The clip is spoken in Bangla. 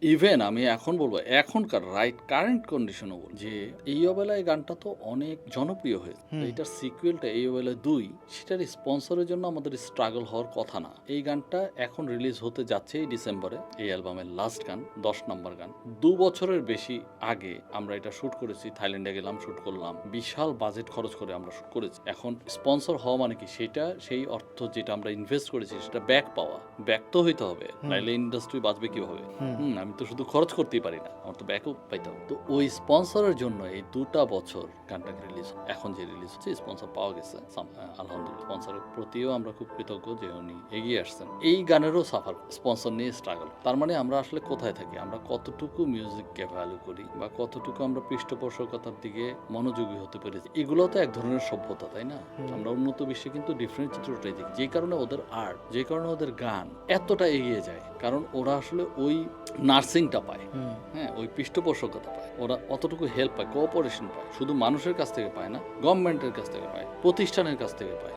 ইভেন আমি এখন বলবো এখনকার কারেন্ট কন্ডিশনও যে এই অবেলায় গানটা তো অনেক জনপ্রিয় হয়েছে, তো হুম। এটার সিকুয়েলটা এই অবেলায় ২ সেটার স্পন্সরের জন্য আমাদের স্ট্রাগল হওয়ার কথা না। এই গানটা এখন রিলিজ হতে যাচ্ছে এই ডিসেম্বরে, এই অ্যালবামের লাস্ট গান ১০ নাম্বার গান। ২ বছরের বেশি আগে আমরা এটা শুট করেছি, থাইল্যান্ডে গেলাম, শুট করলাম, বিশাল বাজেট খরচ করে আমরা শুট করেছি। এখন স্পন্সর হওয়া মানে কি, সেটা সেই অর্থ যেটা আমরা ইনভেস্ট করেছি সেটা ব্যাক পাওয়া, ব্যাক তো হইতে হবে, নাইলে ইন্ডাস্ট্রি বাঁচবে কিভাবে? আমি তো শুধু খরচ করতেই পারি না, আমার তো ব্যাকও পাইতে হবে। তো ওই স্পন্সরের জন্য এই ২টা বছর গানটাকে রিলিজ, এখন যে রিলিজ হচ্ছে স্পন্সর পাওয়া গেছে আলহামদুলিল্লাহ। স্পন্সরের প্রতিও আমরা খুব কৃতজ্ঞ যে উনি এগিয়ে আসছেন। এই গানেরও সাফার, স্পন্সর নিয়ে স্ট্রাগল। তার মানে আমরা আসলে কোথায় থাকি, আমরা কতটুকু মিউজিককে ভ্যালু করি বা কতটুকু আমরা পৃষ্ঠপোষকতার দিকে মনোযোগী হতে পেরেছি, এগুলো তো এক ধরনের সভ্যতা, তাই না? আমরা উন্নত বিশ্বে কিন্তু ডিফারেন্ট চিত্রটাই দেখি, যে কারণে ওদের আর্ট, যে কারণে ওদের গান এতটা এগিয়ে যায়, কারণ ওরা আসলে ওই নার্সিংটা পায়, হ্যাঁ, ওই পৃষ্ঠপোষকতা পায়, ওরা অতটুকু হেল্প পায়, কোঅপারেশন পায়, শুধু মানুষের কাছ থেকে পায় না, গভর্নমেন্টের কাছ থেকে পায়, প্রতিষ্ঠানের কাছ থেকে পায়।